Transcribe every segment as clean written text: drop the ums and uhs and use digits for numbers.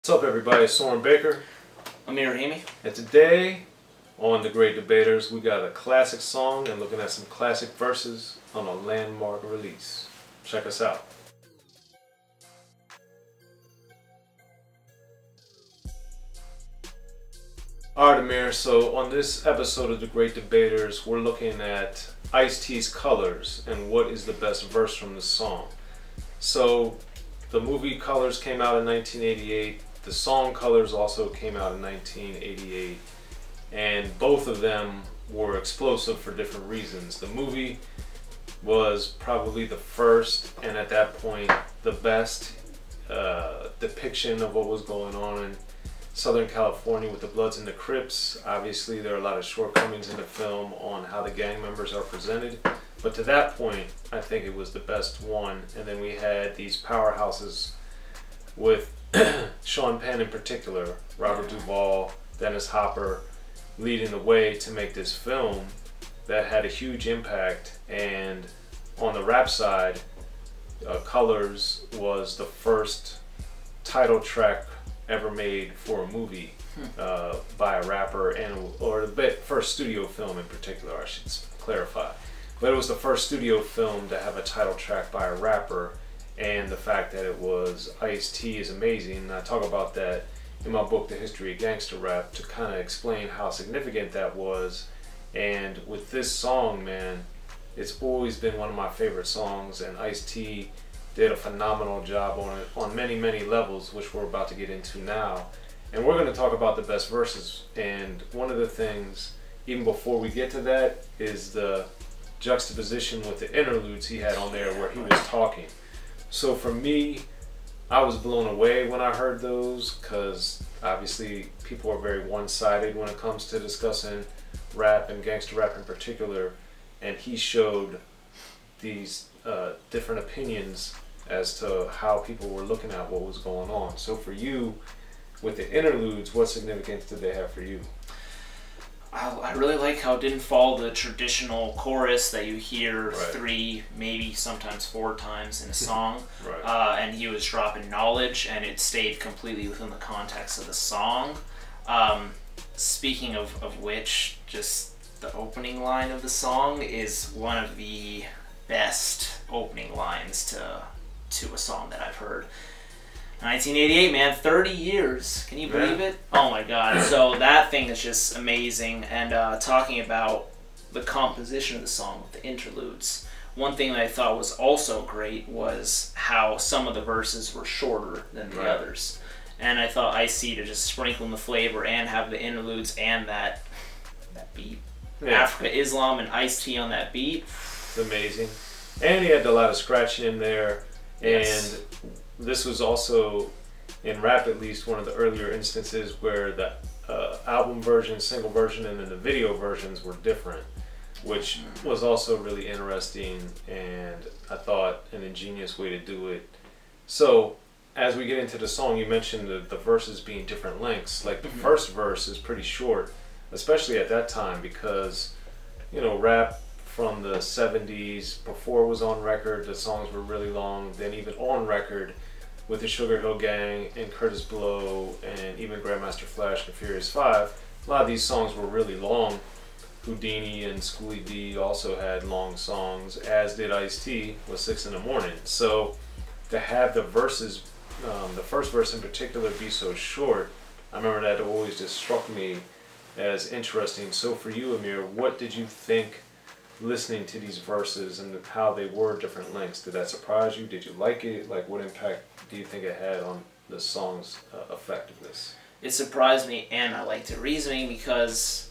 What's up, everybody? It's Soren Baker. Amir, Rahimi. And today on The Great Debaters, we got a classic song and looking at some classic verses on a landmark release. Check us out. Alright, Amir, so on this episode of The Great Debaters, we're looking at Ice-T's Colors and what is the best verse from the song. So, the movie Colors came out in 1988. The song Colors also came out in 1988, and both of them were explosive for different reasons. The movie was probably the first, and at that point, the best depiction of what was going on in Southern California with the Bloods and the Crips. Obviously, there are a lot of shortcomings in the film on how the gang members are presented, but to that point, I think it was the best one. And then we had these powerhouses with Sean Penn in particular, Robert Duvall, Dennis Hopper, leading the way to make this film that had a huge impact. And on the rap side, Colors was the first title track ever made for a movie by a rapper, or the first studio film in particular, I should clarify. But it was the first studio film to have a title track by a rapper. And the fact that it was Ice-T is amazing. And I talk about that in my book, The History of Gangster Rap, to kind of explain how significant that was. And with this song, man, it's always been one of my favorite songs, and Ice-T did a phenomenal job on it on many, many levels, which we're about to get into now. And we're going to talk about the best verses. And one of the things, even before we get to that, is the juxtaposition with the interludes he had on there where he was talking. So for me, I was blown away when I heard those, because obviously people are very one-sided when it comes to discussing rap and gangster rap in particular, and he showed these different opinions as to how people were looking at what was going on. So for you, with the interludes, what significance did they have for you? I really like how it didn't follow the traditional chorus that you hear Right. 3, maybe sometimes 4 times in a song. Right. And he was dropping knowledge, and it stayed completely within the context of the song. Speaking of which, just the opening line of the song is one of the best opening lines to a song that I've heard. 1988, man, 30 years. Can you believe it? Oh my god. So that thing is just amazing. And talking about the composition of the song with the interludes, one thing that I thought was also great was how some of the verses were shorter than the others. And I thought Ice-T to just sprinkle in the flavor and have the interludes and that beat. Yeah. Africa, Islam, and Ice-T on that beat. It's amazing. And he had a lot of scratching in there. Yes. And this was also, in rap at least, one of the earlier instances where the album version, single version, and then the video versions were different, which was also really interesting, and I thought an ingenious way to do it. So, as we get into the song, you mentioned the verses being different lengths. Like, the first verse is pretty short, especially at that time, because, you know, rap from the 70s, before it was on record, the songs were really long. Then even on record, with the Sugar Hill Gang and Curtis Blow and even Grandmaster Flash and Furious 5, a lot of these songs were really long. Houdini and Schoolie D also had long songs, as did Ice-T with 6 in the Morning. So to have the verses, the first verse in particular, be so short, I remember that always just struck me as interesting. So for you, Amir, what did you think listening to these verses and how they were different lengths? Did that surprise you? Did you like it? Like, what impact do you think it had on the song's effectiveness? It surprised me, and I liked it reasoning, because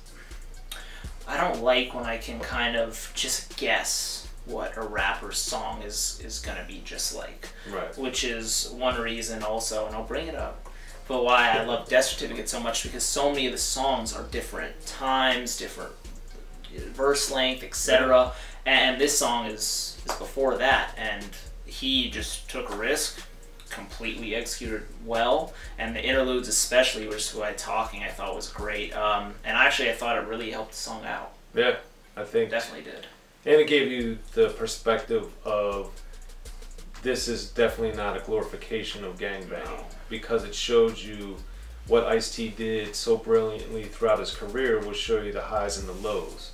I don't like when I can kind of just guess what a rapper's song is gonna be just like. Right. Which is one reason also, and I'll bring it up, but why I love Death Certificate so much, because so many of the songs are different times, different verse length, etc. And this song is before that, and he just took a risk, completely executed well, and the interludes especially, which was talking, I thought was great. And actually I thought it really helped the song out. Yeah, I think definitely did. And it gave you the perspective of this is definitely not a glorification of gangbanging, No. because it shows you what Ice-T did so brilliantly throughout his career was show you the highs and the lows.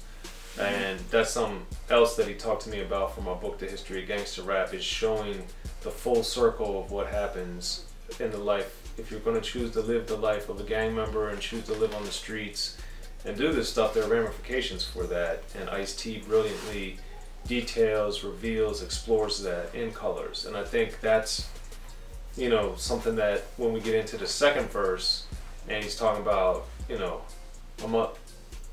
And that's something else that he talked to me about from my book, The History of Gangster Rap, is showing the full circle of what happens in the life. If you're going to choose to live the life of a gang member and choose to live on the streets and do this stuff, there are ramifications for that. And Ice-T brilliantly details, reveals, explores that in Colors. And I think that's, you know, something that when we get into the second verse and he's talking about, you know,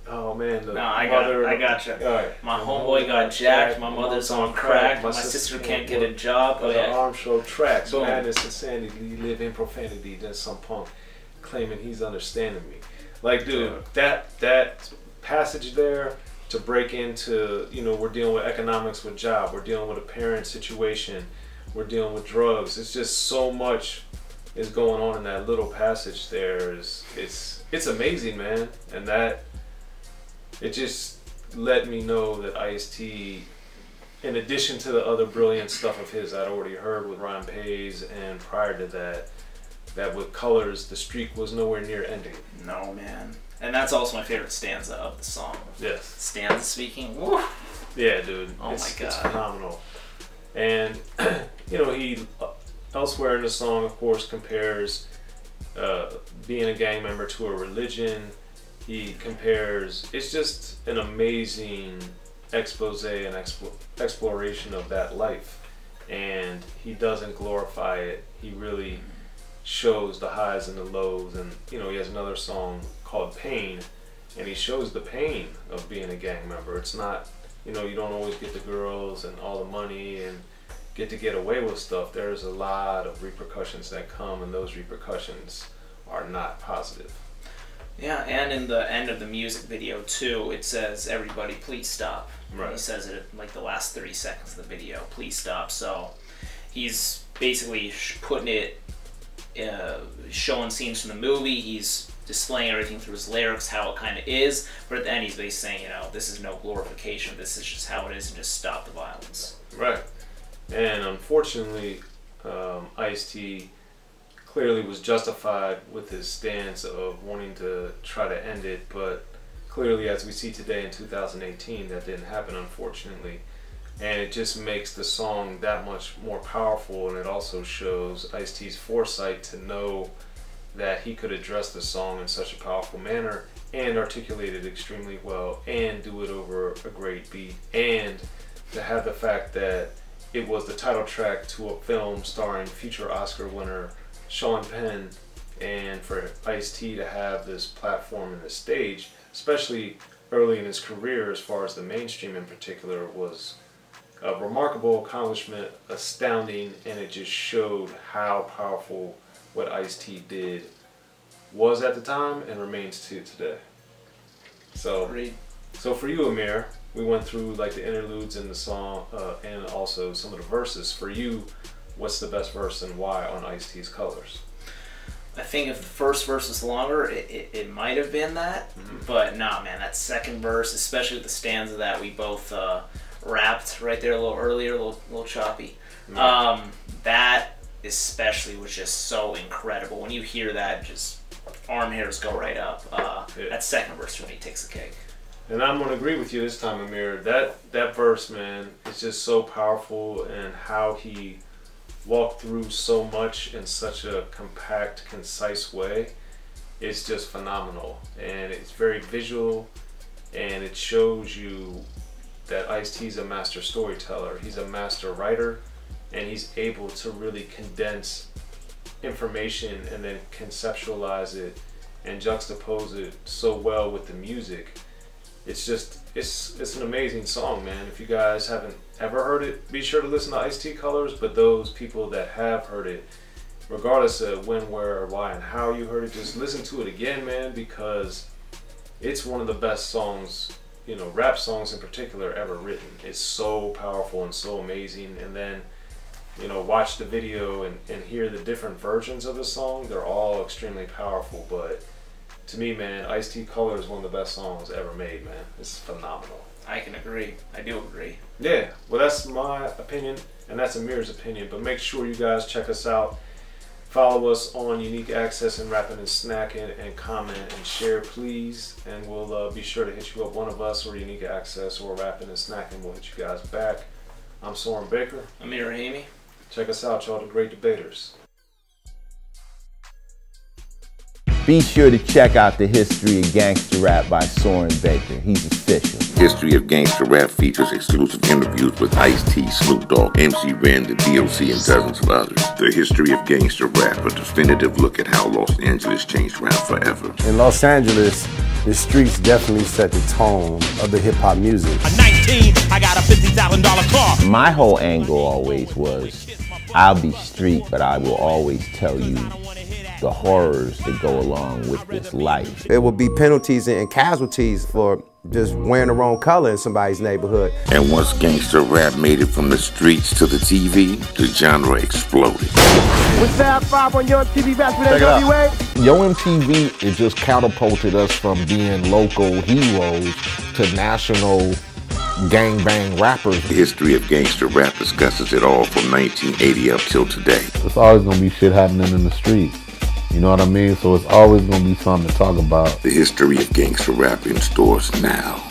oh man, the mother. I gotcha. Right. My homeboy got jacked. My mother's on crack. My sister can't get a job. The arm show tracks. Boom. Madness, insanity, live in profanity. Then some punk claiming he's understanding me. Like, dude, that passage there to break into, you know, we're dealing with economics with job. We're dealing with a parent situation. We're dealing with drugs. It's just so much is going on in that little passage there. It's amazing, man. And that, it just let me know that Ice-T, in addition to the other brilliant stuff of his I'd already heard with Rhyme Pays, and prior to that, that with Colors, the streak was nowhere near ending. No, man. And that's also my favorite stanza of the song. Yes. Stanza speaking. Woo. Yeah, dude. Oh my God. It's phenomenal. And, you know, he elsewhere in the song, of course, compares being a gang member to a religion. He compares, it's just an amazing expose and exploration of that life. And he doesn't glorify it. He really shows the highs and the lows. And, you know, he has another song called Pain, and he shows the pain of being a gang member. It's not, you know, you don't always get the girls and all the money and get away with stuff. There's a lot of repercussions that come, and those repercussions are not positive. Yeah, and in the end of the music video too, it says, "Everybody, please stop." Right. He says it at like the last 30 seconds of the video, "Please stop." So he's basically putting it, showing scenes from the movie. He's displaying everything through his lyrics, how it kind of is. But at the end, he's basically saying, you know, this is no glorification. This is just how it is, and just stop the violence. Right. And unfortunately, Ice-T clearly was justified with his stance of wanting to try to end it, but clearly, as we see today in 2018, that didn't happen, unfortunately. And it just makes the song that much more powerful, and it also shows Ice-T's foresight to know that he could address the song in such a powerful manner and articulate it extremely well and do it over a great beat, and to have the fact that it was the title track to a film starring future Oscar winner Sean Penn, and for Ice-T to have this platform and this stage, especially early in his career as far as the mainstream in particular, was a remarkable accomplishment, astounding, and it just showed how powerful what Ice-T did was at the time and remains to today. So, Agreed. So for you, Amir, we went through like the interludes in the song and also some of the verses. For you, what's the best verse and why on Ice-T's Colors? I think if the first verse was longer, it might have been that. Mm-hmm. But nah, man, that second verse, especially with the stanza that we both rapped right there a little earlier, a little choppy. Mm-hmm. That especially was just so incredible. When you hear that, just arm hairs go right up. Yeah. That second verse for me takes the cake. And I'm going to agree with you this time, Amir. That verse, man, is just so powerful, and how he walked through so much in such a compact, concise way. It's just phenomenal. And it's very visual, and it shows you that Ice-T's a master storyteller. He's a master writer, and he's able to really condense information and then conceptualize it and juxtapose it so well with the music. It's just, it's an amazing song, man. If you guys haven't ever heard it, be sure to listen to Ice-T Colors. But those people that have heard it, regardless of when, where, or why, and how you heard it, just listen to it again, man, because it's one of the best songs, you know, rap songs in particular, ever written. It's so powerful and so amazing. And then, you know, watch the video and hear the different versions of the song. They're all extremely powerful, but to me, man, Ice-T Color is one of the best songs ever made, man. It's phenomenal. I can agree. I do agree. Yeah, well, that's my opinion, and that's Amir's opinion. But make sure you guys check us out. Follow us on Unique Access and Rapping and Snacking, and comment and share, please. And we'll be sure to hit you up, one of us, or Unique Access, or Rapping and Snacking. We'll hit you guys back. I'm Soren Baker. Amir, Rahimi. Check us out, y'all, the Great Debaters. Be sure to check out the History of Gangster Rap by Soren Baker. He's official. History of Gangster Rap features exclusive interviews with Ice-T, Snoop Dogg, MC Ren, the D.O.C, and dozens of others. The History of Gangster Rap, a definitive look at how Los Angeles changed rap forever. In Los Angeles, the streets definitely set the tone of the hip-hop music. At 19, I got a $50,000 car. My whole angle always was, I'll be street, but I will always tell you the horrors that go along with this life. There will be penalties and casualties for just wearing the wrong color in somebody's neighborhood. And once gangster rap made it from the streets to the TV, the genre exploded. What's that 5 on Yo MTV back with NWA? Yo MTV, it just catapulted us from being local heroes to national gangbang rappers. The History of Gangster Rap discusses it all from 1980 up till today. It's always gonna be shit happening in the streets. You know what I mean? So it's always gonna be something to talk about. The History of Gangster Rap in stores now.